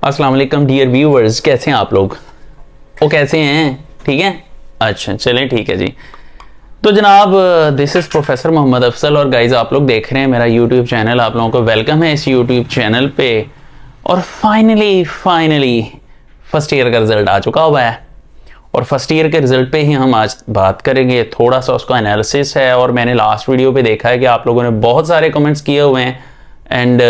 अस्सलाम वालेकुम dear viewers, कैसे हैं आप लोग? वो कैसे हैं? ठीक है, अच्छा चलें, ठीक है जी। तो जनाब, this is professor Mohammad Afsal और गाइज आप लोग देख रहे हैं मेरा यूट्यूब चैनल। आप लोगों को वेलकम है इस यूट्यूब चैनल पे। और फाइनली फर्स्ट ईयर का रिज़ल्ट आ चुका हुआ है और फर्स्ट ईयर के रिज़ल्ट पे ही हम आज बात करेंगे। थोड़ा सा उसका एनालिसिस है और मैंने लास्ट वीडियो पे देखा है कि आप लोगों ने बहुत सारे कमेंट्स किए हुए हैं एंड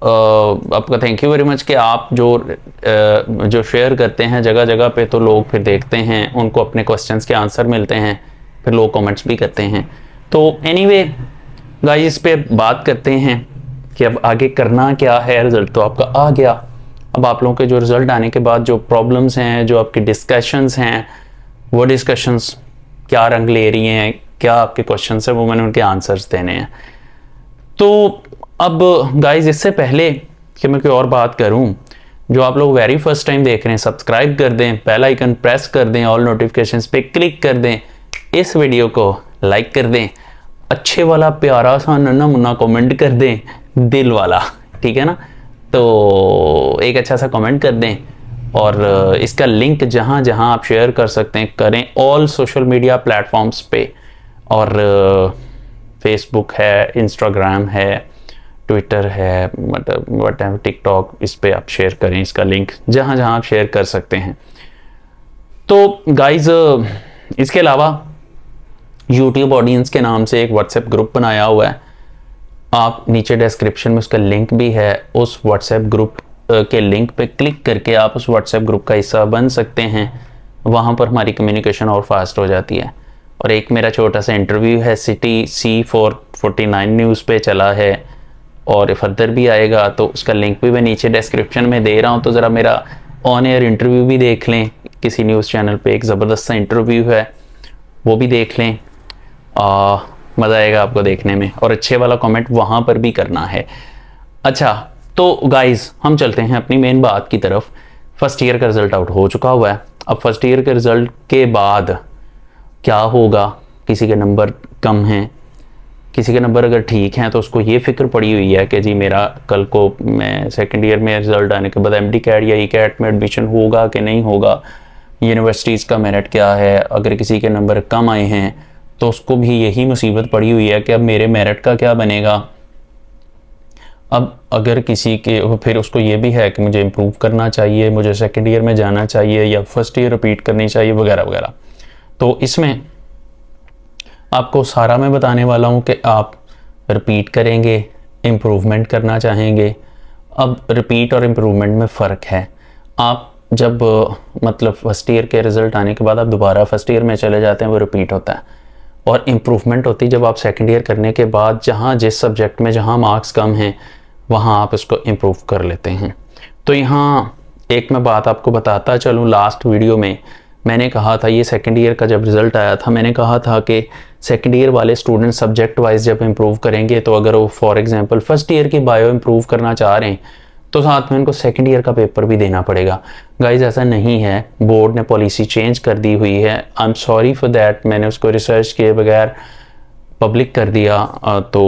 आपका थैंक यू वेरी मच कि आप जो शेयर करते हैं जगह जगह पे, तो लोग फिर देखते हैं, उनको अपने क्वेश्चंस के आंसर मिलते हैं, फिर लोग कमेंट्स भी करते हैं। तो एनीवे गाइस, इस पे बात करते हैं कि अब आगे करना क्या है। रिज़ल्ट तो आपका आ गया, अब आप लोगों के जो रिज़ल्ट आने के बाद जो प्रॉब्लम्स हैं, जो आपके डिस्कशंस हैं, वो डिस्कशंस क्या रंग ले रही हैं, क्या आपके क्वेश्चंस हैं, वो मैंने उनके आंसर्स देने हैं। तो अब गाइज, इससे पहले कि मैं कोई और बात करूं, जो आप लोग वेरी फर्स्ट टाइम देख रहे हैं, सब्सक्राइब कर दें, बेल आइकन प्रेस कर दें, ऑल नोटिफिकेशंस पे क्लिक कर दें, इस वीडियो को लाइक कर दें, अच्छे वाला प्यारा सा नन्ना मुन्ना कमेंट कर दें, दिल वाला, ठीक है ना। तो एक अच्छा सा कमेंट कर दें और इसका लिंक जहां जहां आप शेयर कर सकते हैं करें, ऑल सोशल मीडिया प्लेटफॉर्म्स पे। और फेसबुक है, इंस्टाग्राम है, ट्विटर है, मतलब व्हाटएवर, टिकटॉक, इस पे आप शेयर करें इसका लिंक, जहां जहां आप शेयर कर सकते हैं। तो गाइज, इसके अलावा यूट्यूब ऑडियंस के नाम से एक व्हाट्सएप ग्रुप बनाया हुआ है, आप नीचे डिस्क्रिप्शन में उसका लिंक भी है। उस व्हाट्सएप ग्रुप के लिंक पे क्लिक करके आप उस व्हाट्सएप ग्रुप का हिस्सा बन सकते हैं। वहाँ पर हमारी कम्युनिकेशन और फास्ट हो जाती है। और एक मेरा छोटा सा इंटरव्यू है, सिटी C449 न्यूज़ पे चला है और फर्दर भी आएगा, तो उसका लिंक भी मैं नीचे डिस्क्रिप्शन में दे रहा हूँ। तो ज़रा मेरा ऑन एयर इंटरव्यू भी देख लें, किसी न्यूज़ चैनल पे एक ज़बरदस्त सा इंटरव्यू है, वो भी देख लें, मज़ा आएगा आपको देखने में। और अच्छे वाला कमेंट वहाँ पर भी करना है। अच्छा, तो गाइज़, हम चलते हैं अपनी मेन बात की तरफ। फर्स्ट ईयर का रिज़ल्ट आउट हो चुका हुआ है। अब फर्स्ट ईयर के रिज़ल्ट के बाद क्या होगा? किसी के नंबर कम हैं, किसी के नंबर अगर ठीक हैं तो उसको ये फिक्र पड़ी हुई है कि जी मेरा कल को मैं सेकंड ईयर में रिज़ल्ट आने के बाद MD कैट या ECAT में एडमिशन होगा कि नहीं होगा, यूनिवर्सिटीज़ का मेरिट क्या है। अगर किसी के नंबर कम आए हैं तो उसको भी यही मुसीबत पड़ी हुई है कि अब मेरे मेरिट का क्या बनेगा। अब अगर किसी के, फिर उसको ये भी है कि मुझे इम्प्रूव करना चाहिए, मुझे सेकेंड ईयर में जाना चाहिए या फर्स्ट ईयर रिपीट करनी चाहिए, वगैरह वगैरह। तो इसमें आपको सारा मैं बताने वाला हूँ कि आप रिपीट करेंगे, इम्प्रूवमेंट करना चाहेंगे। अब रिपीट और इम्प्रूवमेंट में फ़र्क है। आप जब मतलब फर्स्ट ईयर के रिज़ल्ट आने के बाद आप दोबारा फर्स्ट ईयर में चले जाते हैं, वो रिपीट होता है। और इम्प्रूवमेंट होती है जब आप सेकेंड ईयर करने के बाद जहाँ जिस सब्जेक्ट में जहाँ मार्क्स कम हैं वहाँ आप इसको इम्प्रूव कर लेते हैं। तो यहाँ एक मैं बात आपको बताता चलूँ, लास्ट वीडियो में मैंने कहा था, ये सेकंड ईयर का जब रिज़ल्ट आया था, मैंने कहा था कि सेकंड ईयर वाले स्टूडेंट सब्जेक्ट वाइज जब इम्प्रूव करेंगे, तो अगर वो फॉर एग्जांपल फर्स्ट ईयर की बायो इम्प्रूव करना चाह रहे हैं तो साथ में उनको सेकंड ईयर का पेपर भी देना पड़ेगा। गाइज, ऐसा नहीं है, बोर्ड ने पॉलिसी चेंज कर दी हुई है। I am sorry for that, मैंने उसको रिसर्च किए बगैर पब्लिक कर दिया, तो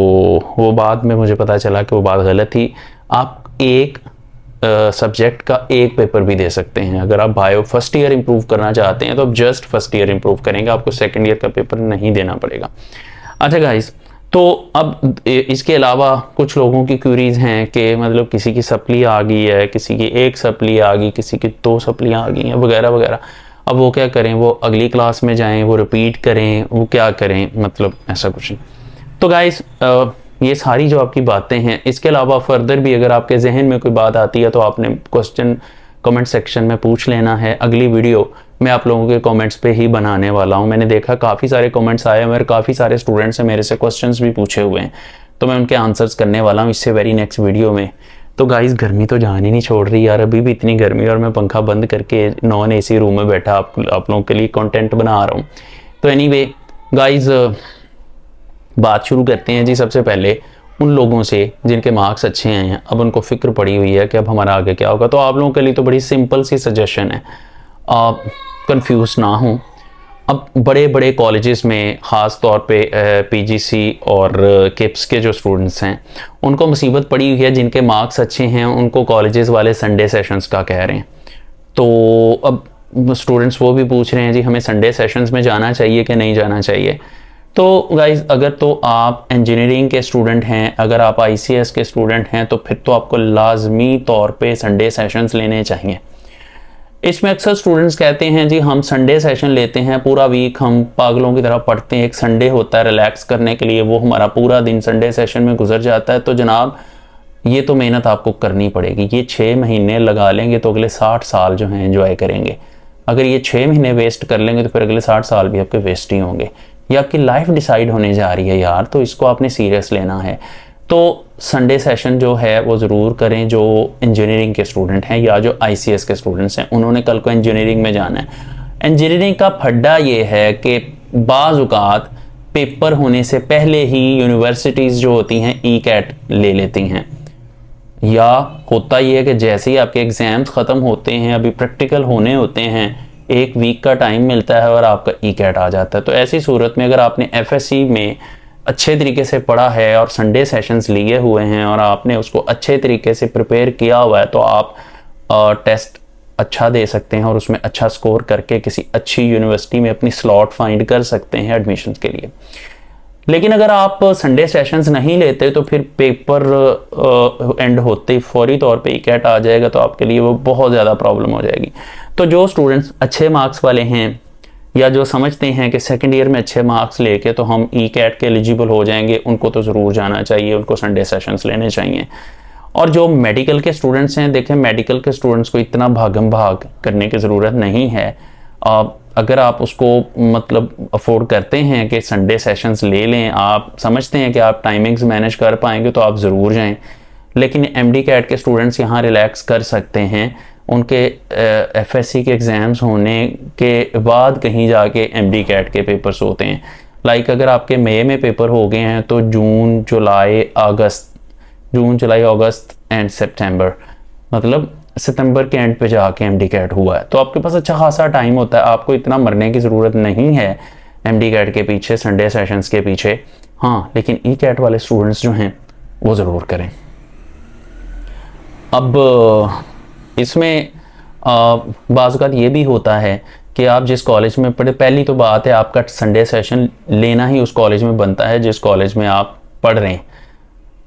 वो बाद में मुझे पता चला कि वो बात गलत थी। आप एक सब्जेक्ट का एक पेपर भी दे सकते हैं। अगर आप बायो फर्स्ट ईयर इंप्रूव करना चाहते हैं तो आप जस्ट फर्स्ट ईयर इंप्रूव करेंगे, आपको सेकंड ईयर का पेपर नहीं देना पड़ेगा। अच्छा गाइस, तो अब इसके अलावा कुछ लोगों की क्यूरीज हैं कि मतलब किसी की सप्ली आ गई है, किसी की एक सप्ली आ गई, किसी की 2 सप्लियाँ आ गई हैं, वगैरह वगैरह। अब वो क्या करें? वो अगली क्लास में जाएं, वो रिपीट करें, वो क्या करें? मतलब ऐसा कुछ नहीं। तो गाइस, ये सारी जो आपकी बातें हैं, इसके अलावा फर्दर भी अगर आपके जहन में कोई बात आती है तो आपने क्वेश्चन कमेंट सेक्शन में पूछ लेना है। अगली वीडियो मैं आप लोगों के कमेंट्स पे ही बनाने वाला हूं। मैंने देखा काफ़ी सारे कमेंट्स आए हैं और काफ़ी सारे स्टूडेंट्स हैं मेरे से क्वेश्चंस भी पूछे हुए हैं, तो मैं उनके आंसर्स करने वाला हूँ इससे वेरी नेक्स्ट वीडियो में। तो गाइस, गर्मी तो जान ही नहीं छोड़ रही यार, अभी भी इतनी गर्मी और मैं पंखा बंद करके नॉन AC रूम में बैठा आप लोगों के लिए कॉन्टेंट बना रहा हूँ। तो एनीवे गाइस, बात शुरू करते हैं जी। सबसे पहले उन लोगों से जिनके मार्क्स अच्छे आए हैं, अब उनको फिक्र पड़ी हुई है कि अब हमारा आगे क्या होगा। तो आप लोगों के लिए तो बड़ी सिंपल सी सजेशन है, आप कंफ्यूज ना हों। अब बड़े बड़े कॉलेजेस में ख़ास तौर पे पीजीसी और किप्स के जो स्टूडेंट्स हैं उनको मुसीबत पड़ी हुई है, जिनके मार्क्स अच्छे हैं उनको कॉलेजेस वाले संडे सेशंस का कह रहे हैं। तो अब स्टूडेंट्स वो भी पूछ रहे हैं जी हमें संडे सेशंस में जाना चाहिए कि नहीं जाना चाहिए। तो गाइज़ अगर तो आप इंजीनियरिंग के स्टूडेंट हैं, अगर आप आईसीएस के स्टूडेंट हैं, तो फिर तो आपको लाजमी तौर पे संडे सेशंस लेने चाहिए। इसमें अक्सर स्टूडेंट्स कहते हैं जी हम संडे सेशन लेते हैं, पूरा वीक हम पागलों की तरह पढ़ते हैं, एक संडे होता है रिलैक्स करने के लिए, वो हमारा पूरा दिन संडे सेशन में गुजर जाता है। तो जनाब ये तो मेहनत आपको करनी पड़ेगी। ये 6 महीने लगा लेंगे तो अगले 60 साल जो हैं एंजॉय करेंगे। अगर ये 6 महीने वेस्ट कर लेंगे तो फिर अगले 60 साल भी आपके वेस्ट ही होंगे। ये आपकी लाइफ डिसाइड होने जा रही है यार, तो इसको आपने सीरियस लेना है। तो संडे सेशन जो है वो ज़रूर करें जो इंजीनियरिंग के स्टूडेंट हैं या जो आईसीएस के स्टूडेंट्स हैं, उन्होंने कल को इंजीनियरिंग में जाना है। इंजीनियरिंग का फड्डा ये है कि बाज़ औक़ात पेपर होने से पहले ही यूनिवर्सिटीज़ जो होती हैं ई कैट ले लेती हैं, या होता ये है कि जैसे ही आपके एग्ज़ाम्स ख़त्म होते हैं, अभी प्रैक्टिकल होने होते हैं, 1 वीक का टाइम मिलता है और आपका ई कैट आ जाता है। तो ऐसी सूरत में अगर आपने एफएससी में अच्छे तरीके से पढ़ा है और संडे सेशंस लिए हुए हैं और आपने उसको अच्छे तरीके से प्रिपेयर किया हुआ है, तो आप टेस्ट अच्छा दे सकते हैं और उसमें अच्छा स्कोर करके किसी अच्छी यूनिवर्सिटी में अपनी स्लॉट फाइंड कर सकते हैं एडमिशन्स के लिए। लेकिन अगर आप संडे सेशंस नहीं लेते तो फिर पेपर एंड होते ही फौरी तौर पे ई कैट आ जाएगा, तो आपके लिए वो बहुत ज़्यादा प्रॉब्लम हो जाएगी। तो जो स्टूडेंट्स अच्छे मार्क्स वाले हैं या जो समझते हैं कि सेकंड ईयर में अच्छे मार्क्स लेके तो हम ई कैट के एलिजिबल हो जाएंगे, उनको तो ज़रूर जाना चाहिए, उनको संडे सेशंस लेने चाहिए। और जो मेडिकल के स्टूडेंट्स हैं, देखें मेडिकल के स्टूडेंट्स को इतना भागम भाग करने की ज़रूरत नहीं है। अगर आप उसको मतलब अफोर्ड करते हैं कि संडे सेशंस ले लें, आप समझते हैं कि आप टाइमिंग्स मैनेज कर पाएंगे, तो आप ज़रूर जाएं। लेकिन एमडी कैट के स्टूडेंट्स यहाँ रिलैक्स कर सकते हैं, उनके एफएससी के एग्ज़ाम्स होने के बाद कहीं जाके एमडी कैट के पेपर्स होते हैं। लाइक अगर आपके मई में पेपर हो गए हैं तो जून जुलाई अगस्त एंड सितंबर, मतलब सितंबर के एंड पे जाके एमडी कैट हुआ है। तो आपके पास अच्छा खासा टाइम होता है, आपको इतना मरने की ज़रूरत नहीं है एमडी कैट के पीछे, संडे सेशंस के पीछे। हाँ, लेकिन ई कैट वाले स्टूडेंट्स जो हैं वो ज़रूर करें। अब इसमें बाज़ औक़ात ये भी होता है कि आप जिस कॉलेज में पढ़े, पहली तो बात है आपका संडे सेशन लेना ही उस कॉलेज में बनता है जिस कॉलेज में आप पढ़ रहे हैं।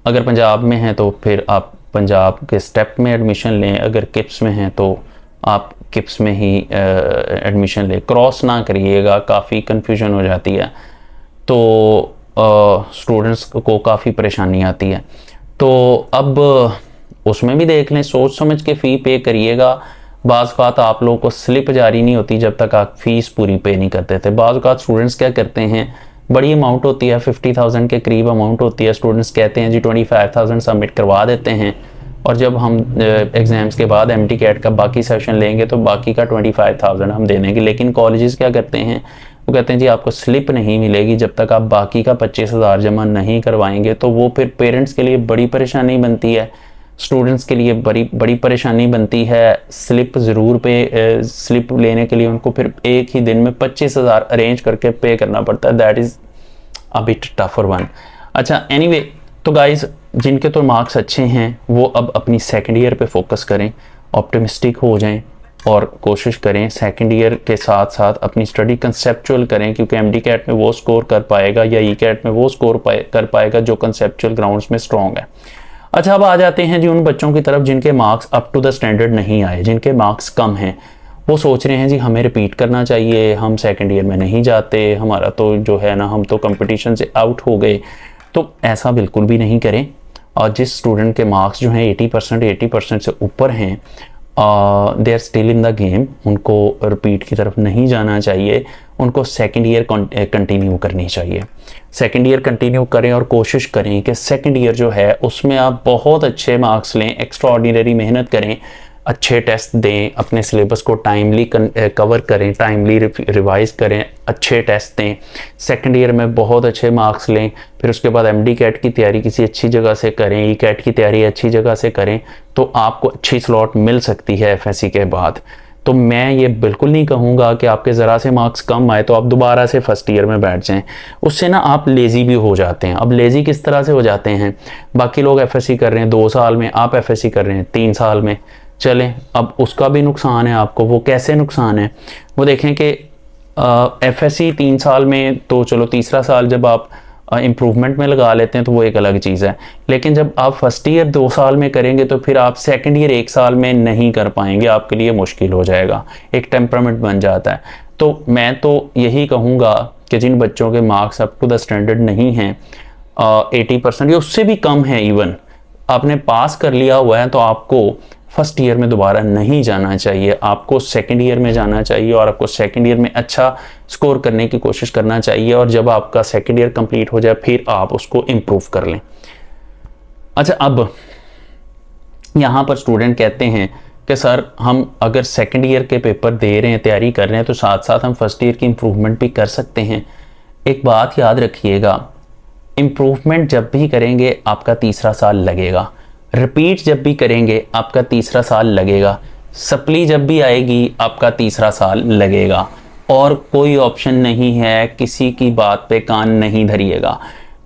अगर पंजाब में हैं तो फिर आप पंजाब के स्टेप में एडमिशन लें, अगर किप्स में हैं तो आप किप्स में ही एडमिशन लें। क्रॉस ना करिएगा, काफ़ी कन्फ्यूजन हो जाती है, तो स्टूडेंट्स को काफ़ी परेशानी आती है। तो अब उसमें भी देख लें, सोच समझ के फ़ी पे करिएगा। बाज़ औक़ात आप लोगों को स्लिप जारी नहीं होती जब तक आप फ़ीस पूरी पे नहीं करते थे। बाज़ औक़ात स्टूडेंट्स क्या करते हैं, बड़ी अमाउंट होती है, 50,000 के करीब अमाउंट होती है, स्टूडेंट्स कहते हैं जी 25,000 सबमिट करवा देते हैं, और जब हम एग्ज़ाम्स के बाद एमटी कैट का बाकी सेशन लेंगे तो बाकी का 25,000 हम दे देंगे। लेकिन कॉलेजेस क्या करते हैं, वो कहते हैं जी आपको स्लिप नहीं मिलेगी जब तक आप बाकी का 25,000 जमा नहीं करवाएंगे। तो वो फिर पेरेंट्स के लिए बड़ी परेशानी बनती है, स्टूडेंट्स के लिए बड़ी परेशानी बनती है। स्लिप ज़रूर पे स्लिप लेने के लिए उनको फिर एक ही दिन में 25,000 अरेंज करके पे करना पड़ता है। That is a bit tougher one. अच्छा, एनीवे, तो गाइज़ जिनके तो मार्क्स अच्छे हैं वो अब अपनी सेकंड ईयर पे फोकस करें, ऑप्टिमिस्टिक हो जाएं और कोशिश करें सेकंड ईयर के साथ साथ अपनी स्टडी कंसेप्चुअल करें, क्योंकि एमडी कैट में वो स्कोर कर पाएगा या ई कैट में वो स्कोर कर पाएगा जो कंसेप्चुअल ग्राउंड्स में स्ट्रॉन्ग है। अच्छा, अब आ जाते हैं जी उन बच्चों की तरफ जिनके marks up to the standard नहीं आए, जिनके मार्क्स कम हैं। वो सोच रहे हैं जी हमें रिपीट करना चाहिए, हम सेकंड ईयर में नहीं जाते, हमारा तो जो है ना, हम तो कंपटीशन से आउट हो गए। तो ऐसा बिल्कुल भी नहीं करें। और जिस स्टूडेंट के मार्क्स जो हैं 80% से ऊपर हैं, they are still in the game, उनको रिपीट की तरफ नहीं जाना चाहिए, उनको सेकंड ईयर कंटिन्यू करनी चाहिए। सेकंड ईयर कंटिन्यू करें और कोशिश करें कि सेकंड ईयर जो है उसमें आप बहुत अच्छे मार्क्स लें, एक्स्ट्रा ऑर्डिनरी मेहनत करें, अच्छे टेस्ट दें, अपने सिलेबस को टाइमली कवर करें, टाइमली रिवाइज करें, अच्छे टेस्ट दें, सेकंड ईयर में बहुत अच्छे मार्क्स लें। फिर उसके बाद एमडी कैट की तैयारी किसी अच्छी जगह से करें, ई कैट की तैयारी अच्छी जगह से करें, तो आपको अच्छी स्लॉट मिल सकती है एफएससी के बाद। तो मैं ये बिल्कुल नहीं कहूँगा कि आपके ज़रा से मार्क्स कम आए तो आप दोबारा से फर्स्ट ईयर में बैठ जाएं। उससे ना आप लेज़ी भी हो जाते हैं। अब लेज़ी किस तरह से हो जाते हैं, बाकी लोग एफएससी कर रहे हैं 2 साल में, आप एफएससी कर रहे हैं 3 साल में, चलें अब उसका भी नुकसान है आपको। वो कैसे नुकसान है, वो देखें कि एफएससी 3 साल में तो चलो तीसरा साल जब आप इम्प्रूवमेंट में लगा लेते हैं तो वो एक अलग चीज़ है, लेकिन जब आप फर्स्ट ईयर 2 साल में करेंगे तो फिर आप सेकंड ईयर 1 साल में नहीं कर पाएंगे, आपके लिए मुश्किल हो जाएगा, एक टेम्परामेंट बन जाता है। तो मैं तो यही कहूँगा कि जिन बच्चों के marks up to the standard नहीं हैं, 80% या उससे भी कम है, इवन आपने पास कर लिया हुआ है, तो आपको फर्स्ट ईयर में दोबारा नहीं जाना चाहिए, आपको सेकंड ईयर में जाना चाहिए और आपको सेकंड ईयर में अच्छा स्कोर करने की कोशिश करना चाहिए। और जब आपका सेकंड ईयर कंप्लीट हो जाए फिर आप उसको इम्प्रूव कर लें। अच्छा, अब यहाँ पर स्टूडेंट कहते हैं कि सर हम अगर सेकंड ईयर के पेपर दे रहे हैं, तैयारी कर रहे हैं, तो साथ साथ हम फर्स्ट ईयर की इम्प्रूवमेंट भी कर सकते हैं। एक बात याद रखिएगा, इम्प्रूवमेंट जब भी करेंगे आपका तीसरा साल लगेगा, रिपीट जब भी करेंगे आपका तीसरा साल लगेगा, सप्ली जब भी आएगी आपका तीसरा साल लगेगा, और कोई ऑप्शन नहीं है, किसी की बात पे कान नहीं धरिएगा।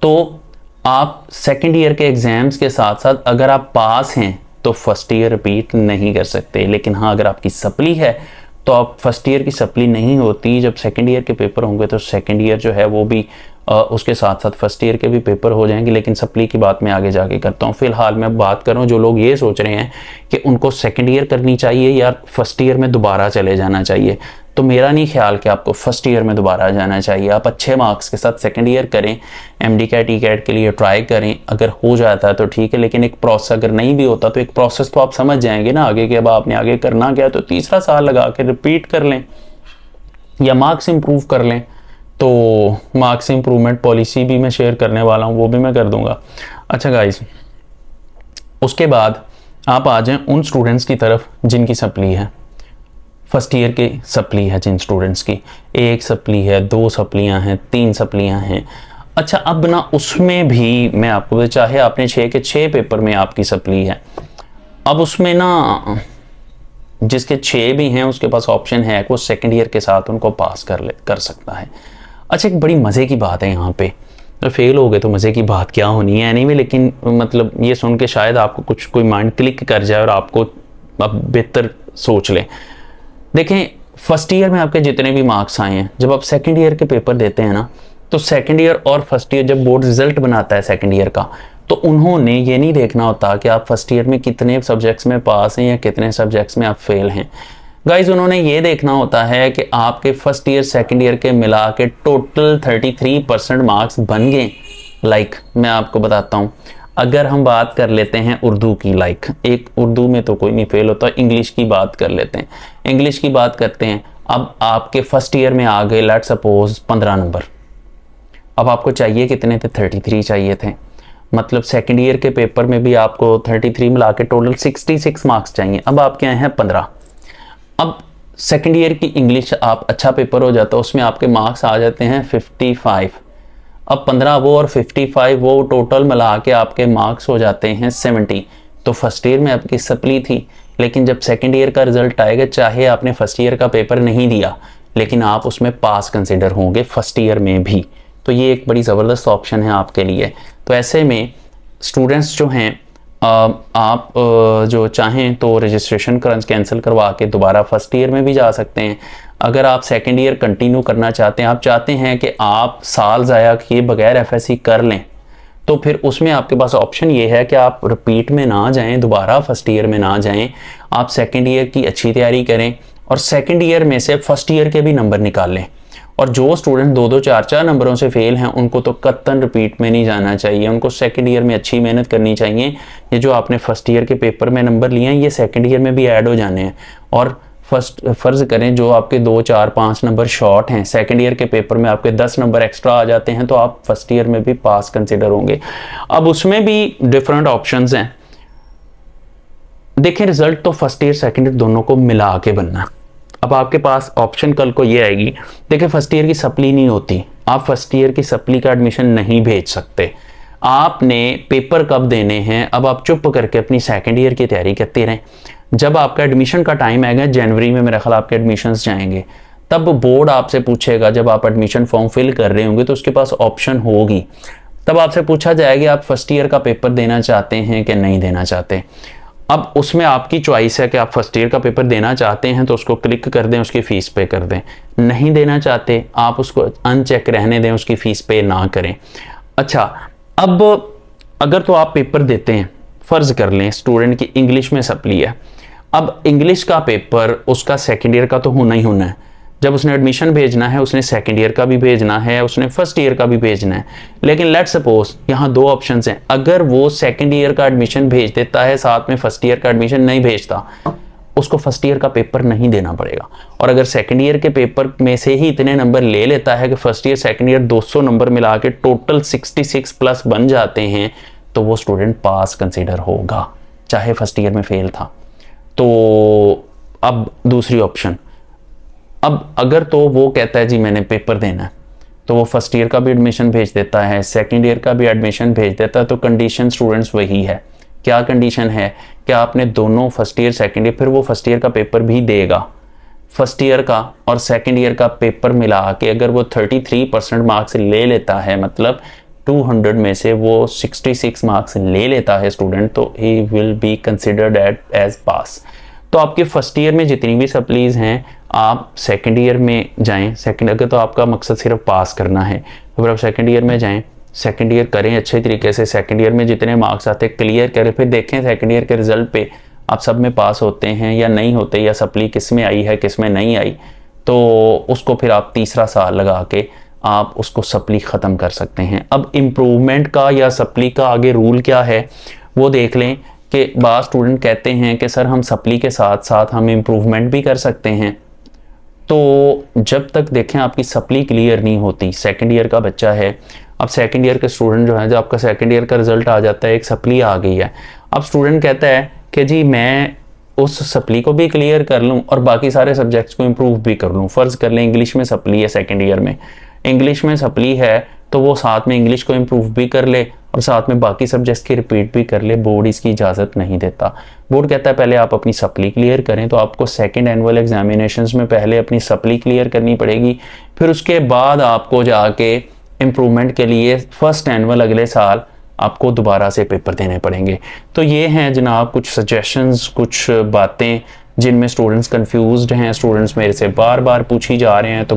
तो आप सेकंड ईयर के एग्ज़ाम्स के साथ साथ अगर आप पास हैं तो फर्स्ट ईयर रिपीट नहीं कर सकते, लेकिन हाँ अगर आपकी सप्ली है तो आप फर्स्ट ईयर की सप्ली नहीं होती, जब सेकंड ईयर के पेपर होंगे तो सेकंड ईयर जो है वो भी उसके साथ साथ फर्स्ट ईयर के भी पेपर हो जाएंगे। लेकिन सप्ली की बात मैं आगे जाके करता हूँ। फिलहाल मैं बात कर रहा हूँ जो लोग ये सोच रहे हैं कि उनको सेकंड ईयर करनी चाहिए या फर्स्ट ईयर में दोबारा चले जाना चाहिए, तो मेरा नहीं ख्याल कि आपको फर्स्ट ईयर में दोबारा जाना चाहिए। आप अच्छे मार्क्स के साथ सेकंड ईयर करें, एमडी कैट ई कैट के लिए ट्राई करें, अगर हो जाता है तो ठीक है, लेकिन एक प्रोसेस अगर नहीं भी होता तो एक प्रोसेस तो आप समझ जाएंगे ना आगे कि अब आपने आगे करना क्या, तो तीसरा साल लगा के रिपीट कर लें या मार्क्स इंप्रूव कर लें। तो मार्क्स इंप्रूवमेंट पॉलिसी भी मैं शेयर करने वाला हूँ, वो भी मैं कर दूंगा। अच्छा गाइस, उसके बाद आप आ जाएं उन स्टूडेंट्स की तरफ जिनकी सप्ली है, फर्स्ट ईयर की सप्ली है, जिन स्टूडेंट्स की 1 सप्ली है, 2 सप्लियां हैं, 3 सप्लियां हैं। अच्छा, अब ना उसमें भी मैं आपको, चाहे आपने 6 के 6 पेपर में आपकी सप्ली है, अब उसमें ना जिसके 6 भी हैं उसके पास ऑप्शन है कि वो सेकेंड ईयर के साथ उनको पास कर सकता है। अच्छा, एक बड़ी मज़े की बात है यहाँ पे, तो फेल हो गए तो मज़े की बात क्या होनी है एनीवे, लेकिन मतलब ये सुन के शायद आपको कोई माइंड क्लिक कर जाए और आपको अब बेहतर सोच लें। देखें, फर्स्ट ईयर में आपके जितने भी मार्क्स आए हैं, जब आप सेकंड ईयर के पेपर देते हैं ना, तो सेकंड ईयर और फर्स्ट ईयर जब बोर्ड रिजल्ट बनाता है सेकंड ईयर का, तो उन्होंने ये नहीं देखना होता कि आप फर्स्ट ईयर में कितने सब्जेक्ट्स में पास हैं या कितने सब्जेक्ट्स में आप फेल हैं। गाइज, उन्होंने ये देखना होता है कि आपके फर्स्ट ईयर सेकंड ईयर के मिला के टोटल 33% मार्क्स बन गए। लाइक मैं आपको बताता हूँ, अगर हम बात कर लेते हैं उर्दू की, लाइक एक उर्दू में तो कोई नहीं फेल होता, इंग्लिश की बात कर लेते हैं, इंग्लिश की बात करते हैं। अब आपके फर्स्ट ईयर में आ गए लेट्स सपोज 15 नंबर, अब आपको चाहिए कितने थे, 33 चाहिए थे, मतलब सेकंड ईयर के पेपर में भी आपको 33 मिला के टोटल 66 मार्क्स चाहिए, अब आपके आए हैं 15। अब सेकंड ईयर की इंग्लिश आप अच्छा पेपर हो जाता है, उसमें आपके मार्क्स आ जाते हैं 55, अब 15 वो और 55 वो टोटल मिला के आपके मार्क्स हो जाते हैं 70। तो फर्स्ट ईयर में आपकी सप्ली थी, लेकिन जब सेकंड ईयर का रिजल्ट आएगा, चाहे आपने फर्स्ट ईयर का पेपर नहीं दिया, लेकिन आप उसमें पास कंसिडर होंगे फर्स्ट ईयर में भी। तो ये एक बड़ी ज़बरदस्त ऑप्शन है आपके लिए। तो ऐसे में स्टूडेंट्स जो हैं, आप जो चाहें तो रजिस्ट्रेशन कैंसिल करवा के दोबारा फर्स्ट ईयर में भी जा सकते हैं। अगर आप सेकंड ईयर कंटिन्यू करना चाहते हैं, आप चाहते हैं कि आप साल ज़ाया किए बगैर एफएससी कर लें, तो फिर उसमें आपके पास ऑप्शन ये है कि आप रिपीट में ना जाएं, दोबारा फर्स्ट ईयर में ना जाएं, आप सेकंड ईयर की अच्छी तैयारी करें और सेकंड ईयर में से फर्स्ट ईयर के भी नंबर निकाल लें। और जो स्टूडेंट 2-2, 4-4 नंबरों से फेल हैं, उनको तो कतन रिपीट में नहीं जाना चाहिए, उनको सेकंड ईयर में अच्छी मेहनत करनी चाहिए। ये जो आपने फर्स्ट ईयर के पेपर में नंबर लिए हैं, ये सेकंड ईयर में भी ऐड हो जाने हैं। और फ़र्ज़ करें जो आपके 2, 4, 5 नंबर शॉर्ट हैं, सेकंड ईयर के पेपर में आपके 10 नंबर एक्स्ट्रा आ जाते हैं, तो आप फर्स्ट ईयर में भी पास कंसिडर होंगे। अब उसमें भी डिफरेंट ऑप्शंस हैं। देखिए, रिजल्ट तो फर्स्ट ईयर सेकंड ईयर दोनों को मिला के बनना। अब आपके पास ऑप्शन कल को ये आएगी, देखिए फर्स्ट ईयर की सप्ली नहीं होती, आप फर्स्ट ईयर की सप्ली का एडमिशन नहीं भेज सकते, आपने पेपर कब देने हैं, अब आप चुप करके अपनी सेकंड ईयर की तैयारी करते रहें। जब आपका एडमिशन का टाइम आएगा जनवरी में, मेरा ख्याल आपके एडमिशन्स जाएंगे, तब बोर्ड आपसे पूछेगा, जब आप एडमिशन फॉर्म फिल कर रहे होंगे तो उसके पास ऑप्शन होगी, तब आपसे पूछा जाएगा आप फर्स्ट ईयर का पेपर देना चाहते हैं कि नहीं देना चाहते। अब उसमें आपकी चॉइस है कि आप फर्स्ट ईयर का पेपर देना चाहते हैं तो उसको क्लिक कर दें, उसकी फ़ीस पे कर दें, नहीं देना चाहते आप उसको अनचेक रहने दें, उसकी फ़ीस पे ना करें। अच्छा, अब अगर तो आप पेपर देते हैं, फ़र्ज़ कर लें स्टूडेंट की इंग्लिश में सप्ली है, अब इंग्लिश का पेपर उसका सेकेंड ईयर का तो होना ही होना है। जब उसने एडमिशन भेजना है उसने सेकंड ईयर का भी भेजना है, उसने फर्स्ट ईयर का भी भेजना है। लेकिन लेट्स सपोज यहाँ दो ऑप्शंस हैं, अगर वो सेकंड ईयर का एडमिशन भेज देता है साथ में फर्स्ट ईयर का एडमिशन नहीं भेजता, उसको फर्स्ट ईयर का पेपर नहीं देना पड़ेगा। और अगर सेकंड ईयर के पेपर में से ही इतने नंबर ले लेता है कि first year second year 200 number मिला के टोटल 66 प्लस बन जाते हैं, तो वो स्टूडेंट पास कंसिडर होगा, चाहे फर्स्ट ईयर में फेल था। तो अब दूसरी ऑप्शन, अब अगर तो वो कहता है जी मैंने पेपर देना है, तो वो फर्स्ट ईयर का भी एडमिशन भेज देता है, सेकंड ईयर का भी एडमिशन भेज देता है, तो कंडीशन स्टूडेंट्स वही है। क्या कंडीशन है कि आपने दोनों फर्स्ट ईयर सेकंड ईयर, फिर वो फर्स्ट ईयर का पेपर भी देगा, फर्स्ट ईयर का और सेकंड ईयर का पेपर मिला के अगर वो 33% मार्क्स ले लेता है, मतलब 200 में से वो 66 मार्क्स ले लेता है स्टूडेंट, तो he will be considered as pass. तो आपके फर्स्ट ईयर में जितनी भी सप्लीज हैं आप सेकंड ईयर में जाएं, सेकंड अगर तो आपका मकसद सिर्फ पास करना है तो फिर आप सेकंड ईयर में जाएं, सेकंड ईयर करें अच्छे तरीके से, सेकंड ईयर में जितने मार्क्स आते हैं क्लियर करें, फिर देखें सेकंड ईयर के रिजल्ट पे आप सब में पास होते हैं या नहीं होते, या सप्ली किस में आई है किस में नहीं आई, तो उसको फिर आप तीसरा साल लगा के आप उसको सप्ली ख़त्म कर सकते हैं। अब इम्प्रूवमेंट का या सप्ली का आगे रूल क्या है वो देख लें कि बाज़ स्टूडेंट कहते हैं कि सर हम सप्ली के साथ साथ हम इम्प्रूवमेंट भी कर सकते हैं। तो जब तक देखें आपकी सप्ली क्लियर नहीं होती, सेकंड ईयर का बच्चा है, अब सेकंड ईयर के स्टूडेंट जो है, जब आपका सेकंड ईयर का रिजल्ट आ जाता है, एक सप्ली आ गई है, अब स्टूडेंट कहता है कि जी मैं उस सप्ली को भी क्लियर कर लूँ और बाकी सारे सब्जेक्ट्स को इम्प्रूव भी कर लूँ। फ़र्ज़ कर लें इंग्लिश में सप्ली है, सेकेंड ईयर में इंग्लिश में सप्ली है, तो वो साथ में इंग्लिश को इम्प्रूव भी कर ले और साथ में बाकी सब्जेक्ट्स की रिपीट भी कर ले। बोर्ड इसकी इजाज़त नहीं देता। बोर्ड कहता है पहले आप अपनी सप्ली क्लियर करें, तो आपको सेकंड एनुअल एग्जामिनेशंस में पहले अपनी सप्ली क्लियर करनी पड़ेगी, फिर उसके बाद आपको जाके इम्प्रूवमेंट के लिए फर्स्ट एनुअल अगले साल आपको दोबारा से पेपर देने पड़ेंगे। तो ये हैं जनाब कुछ सजेशंस, कुछ बातें जिनमें स्टूडेंट्स कंफ्यूज्ड हैं, स्टूडेंट्स मेरे से बार बार पूछी जा रहे हैं, तो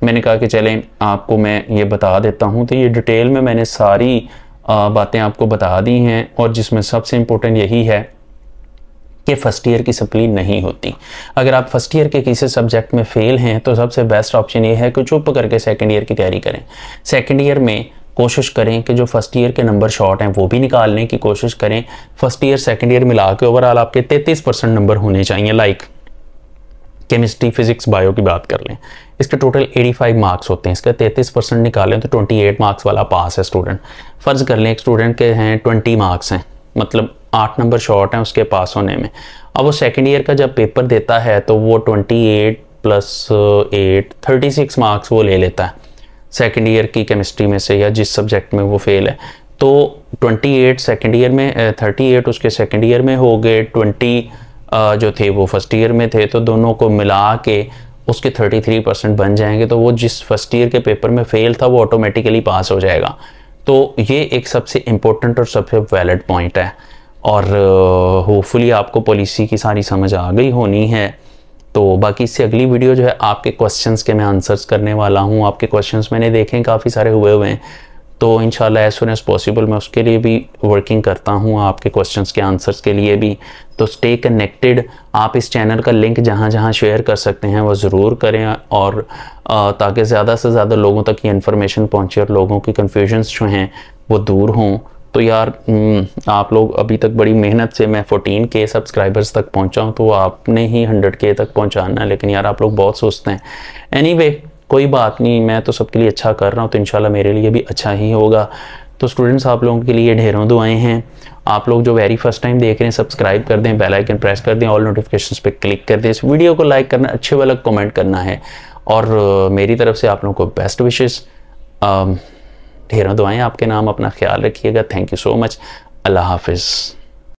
मैंने कहा कि चलें आपको मैं ये बता देता हूँ। तो ये डिटेल में मैंने सारी बातें आपको बता दी हैं, और जिसमें सबसे इम्पोर्टेंट यही है कि फ़र्स्ट ईयर की सप्ली नहीं होती। अगर आप फर्स्ट ईयर के किसी सब्जेक्ट में फ़ेल हैं तो सबसे बेस्ट ऑप्शन ये है कि चुप करके सेकंड ईयर की तैयारी करें। सेकंड ईयर में कोशिश करें कि जो फर्स्ट ईयर के नंबर शॉर्ट हैं वो भी निकालने की कोशिश करें। फर्स्ट ईयर सेकंड ईयर मिला के ओवरऑल आपके 33% नंबर होने चाहिए। लाइक केमिस्ट्री, फिजिक्स, बायो की बात कर लें, इसके टोटल 85 मार्क्स होते हैं, इसका 33% निकालें तो 28 मार्क्स वाला पास है स्टूडेंट। फ़र्ज़ कर लें एक स्टूडेंट के हैं 20 मार्क्स हैं, मतलब 8 नंबर शॉर्ट हैं उसके पास होने में। अब वो सेकेंड ईयर का जब पेपर देता है तो वो 28 + 8 36 मार्क्स वो ले लेता है सेकेंड ईयर की केमिस्ट्री में से, या जिस सब्जेक्ट में वो फेल है। तो 28 सेकेंड ईयर में, 38 उसके सेकेंड ईयर में हो गए, 20 जो थे वो फर्स्ट ईयर में थे, तो दोनों को मिला के उसके 33% बन जाएंगे। तो वो जिस फर्स्ट ईयर के पेपर में फेल था वो ऑटोमेटिकली पास हो जाएगा। तो ये एक सबसे इम्पोर्टेंट और सबसे वैलिड पॉइंट है, और होपफुली आपको पॉलिसी की सारी समझ आ गई होनी है। तो बाकी इससे अगली वीडियो जो है आपके क्वेश्चंस के मैं आंसर्स करने वाला हूँ। आपके क्वेश्चंस मैंने देखे काफ़ी सारे हुए हैं, तो इंशाल्लाह एज सुन एज पॉसिबल मैं उसके लिए भी वर्किंग करता हूँ, आपके क्वेश्चंस के आंसर्स के लिए भी। तो स्टे कनेक्टेड। आप इस चैनल का लिंक जहाँ जहाँ शेयर कर सकते हैं वो ज़रूर करें, और ताकि ज़्यादा से ज़्यादा लोगों तक ये इन्फॉर्मेशन पहुँचे और लोगों की कन्फ्यूजन्स जो हैं वो दूर हों। तो यार आप लोग अभी तक बड़ी मेहनत से मैं 14K सब्सक्राइबर्स तक पहुँचा हूँ, तो आपने ही 100K तक पहुँचाना है, लेकिन यार आप लोग बहुत सोचते हैं। एनीवे कोई बात नहीं, मैं तो सबके लिए अच्छा कर रहा हूँ, तो इंशाल्लाह मेरे लिए भी अच्छा ही होगा। तो स्टूडेंट्स आप लोगों के लिए ढेरों दुआएं हैं। आप लोग जो वेरी फर्स्ट टाइम देख रहे हैं सब्सक्राइब कर दें, बेल आइकन प्रेस कर दें, ऑल नोटिफिकेशंस पे क्लिक कर दें, इस वीडियो को लाइक करना, अच्छे वाला कमेंट करना है, और मेरी तरफ से आप लोगों को बेस्ट विशेस, ढेरों दुआएं आपके नाम। अपना ख्याल रखिएगा। Thank you so much. Allah हाफिज़।